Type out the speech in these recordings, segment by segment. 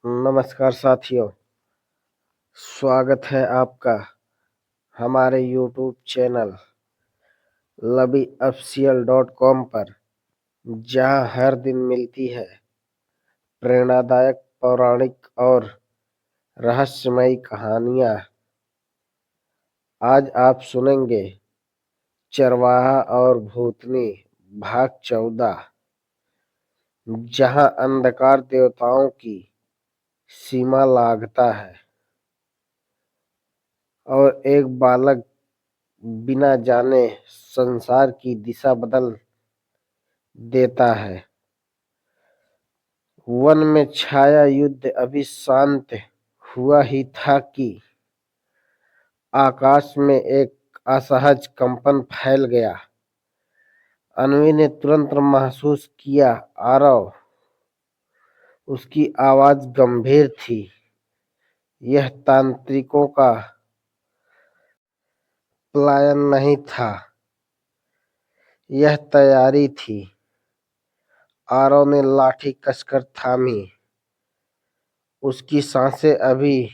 नमस्कार साथियों, स्वागत है आपका हमारे YouTube चैनल labiofficial.com पर, जहां हर दिन मिलती है प्रेरणादायक, पौराणिक और रहस्यमयी कहानियां। आज आप सुनेंगे चरवाहा और भूतनी भाग 14, जहां अंधकार देवताओं की सीमा लांघता है और एक बालक बिना जाने संसार की दिशा बदल देता है। वन में छाया युद्ध अभी शांत हुआ ही था कि आकाश में एक असहज कंपन फैल गया। अन्वी ने तुरंत महसूस किया, आरव। उसकी आवाज गंभीर थी। यह तांत्रिकों का पलायन नहीं था, यह तैयारी थी। आरव ने लाठी कसकर थामी। उसकी सांसें अभी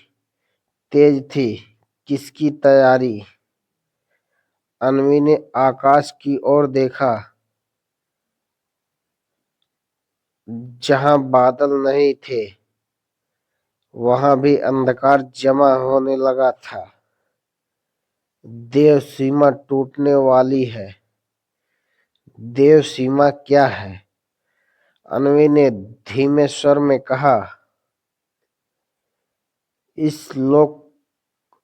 तेज थी। किसकी तैयारी? अन्वी ने आकाश की ओर देखा, जहां बादल नहीं थे, वहां भी अंधकार जमा होने लगा था। देव सीमा टूटने वाली है। देव सीमा क्या है? अन्वी ने धीमे स्वर में कहा, इस लोक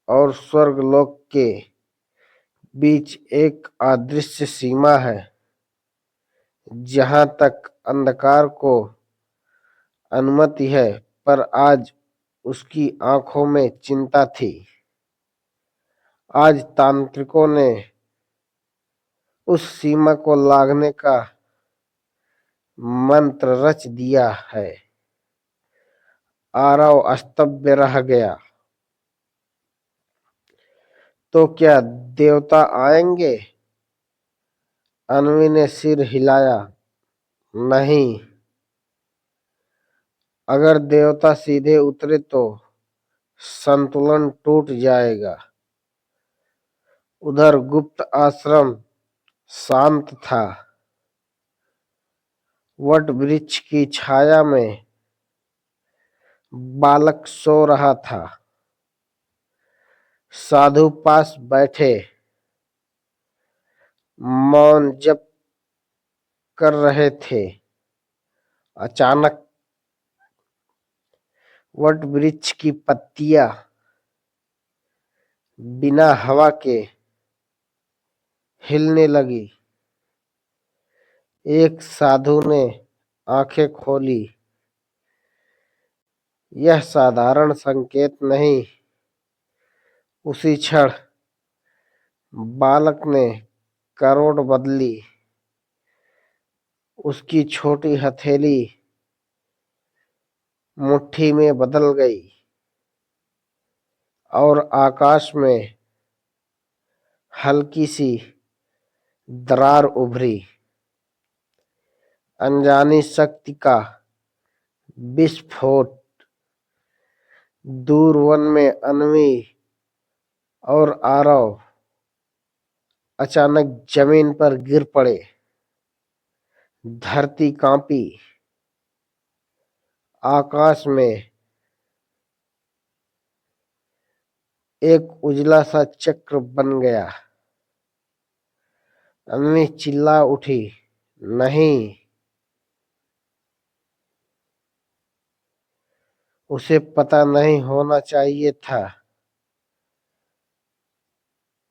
और स्वर्गलोक के बीच एक अदृश्य सीमा है। जहां तक अंधकार को अनुमति है, पर आज उसकी आंखों में चिंता थी। आज तांत्रिकों ने उस सीमा को लांघने का मंत्र रच दिया है। आरव स्तब्ध रह गया। तो क्या देवता आएंगे? अन्वी ने सिर हिलाया। नहीं। अगर देवता सीधे उतरे तो संतुलन टूट जाएगा। उधर गुप्त आश्रम शांत था। वट वृक्ष की छाया में बालक सो रहा था। साधु पास बैठे मौन जप कर रहे थे। अचानक वट वृक्ष की पत्तियां बिना हवा के हिलने लगी। एक साधु ने आंखें खोली। यह साधारण संकेत नहीं। उसी क्षण बालक ने करवट बदली। उसकी छोटी हथेली मुट्ठी में बदल गई और आकाश में हल्की सी दरार उभरी। अनजानी शक्ति का विस्फोट। दूर वन में अन्वी और आरव अचानक जमीन पर गिर पड़े। धरती कांपी। आकाश में एक उजला सा चक्र बन गया। अन्वी चिल्ला उठी, नहीं। उसे पता नहीं होना चाहिए था।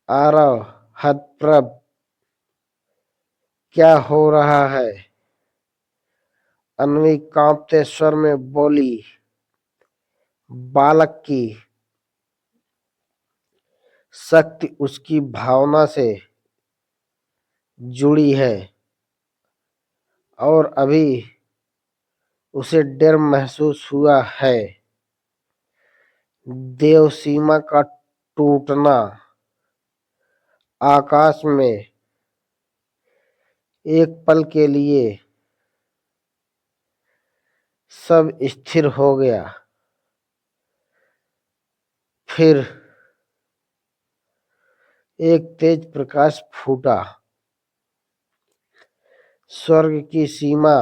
आरव हतप्रभ, क्या हो रहा है? अन्वी कांपते स्वर में बोली, बालक की शक्ति उसकी भावना से जुड़ी है और अभी उसे डर महसूस हुआ है। देव सीमा का टूटना। आकाश में एक पल के लिए सब स्थिर हो गया। फिर एक तेज प्रकाश फूटा। स्वर्ग की सीमा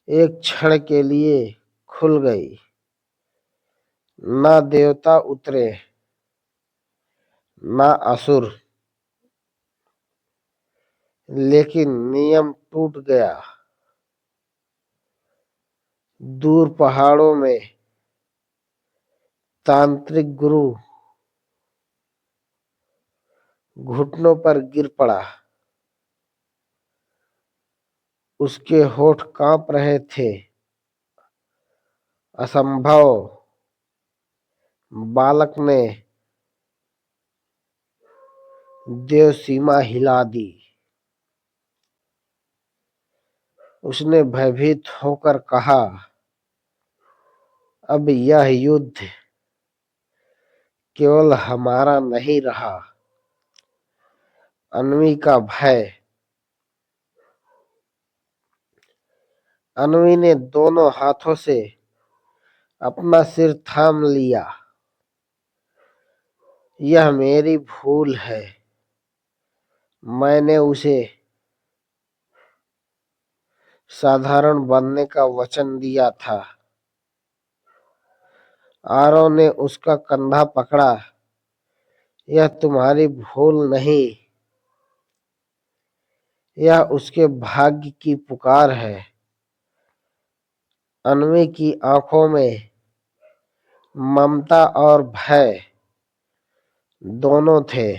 एक क्षण के लिए खुल गई। ना देवता उतरे, ना असुर, लेकिन नियम टूट गया। दूर पहाड़ों में तांत्रिक गुरु घुटनों पर गिर पड़ा। उसके होठ कांप रहे थे। असंभव! बालक ने देव सीमा हिला दी। उसने भयभीत होकर कहा, अब यह युद्ध केवल हमारा नहीं रहा। अन्वी का भय। अन्वी ने दोनों हाथों से अपना सिर थाम लिया। यह मेरी भूल है। मैंने उसे साधारण बनने का वचन दिया था। आरव ने उसका कंधा पकड़ा। यह तुम्हारी भूल नहीं, यह उसके भाग्य की पुकार है। अन्वी की आंखों में ममता और भय दोनों थे।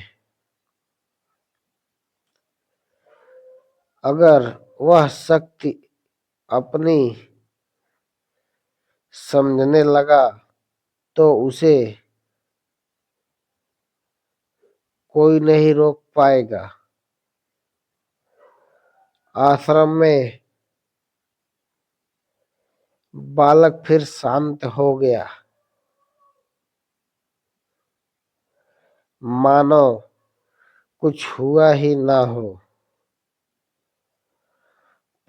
अगर वह शक्ति अपनी समझने लगा तो उसे कोई नहीं रोक पाएगा। आश्रम में बालक फिर शांत हो गया, मानो कुछ हुआ ही ना हो।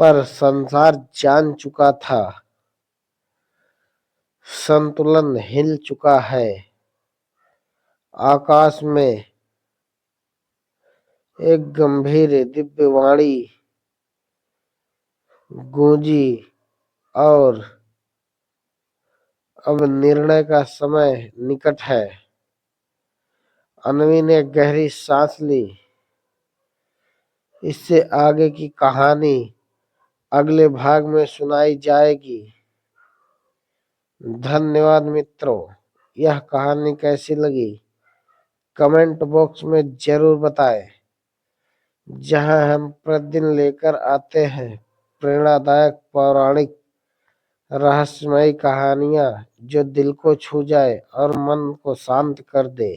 पर संसार जान चुका था, संतुलन हिल चुका है। आकाश में एक गंभीर दिव्यवाणी गूंजी और अब निर्णय का समय निकट है। अन्वी ने गहरी सांस ली। इससे आगे की कहानी अगले भाग में सुनाई जाएगी। धन्यवाद मित्रों। यह कहानी कैसी लगी कमेंट बॉक्स में जरूर बताएं। जहां हम प्रतिदिन लेकर आते हैं प्रेरणादायक पौराणिक रहस्यमयी कहानियां जो दिल को छू जाए और मन को शांत कर दे।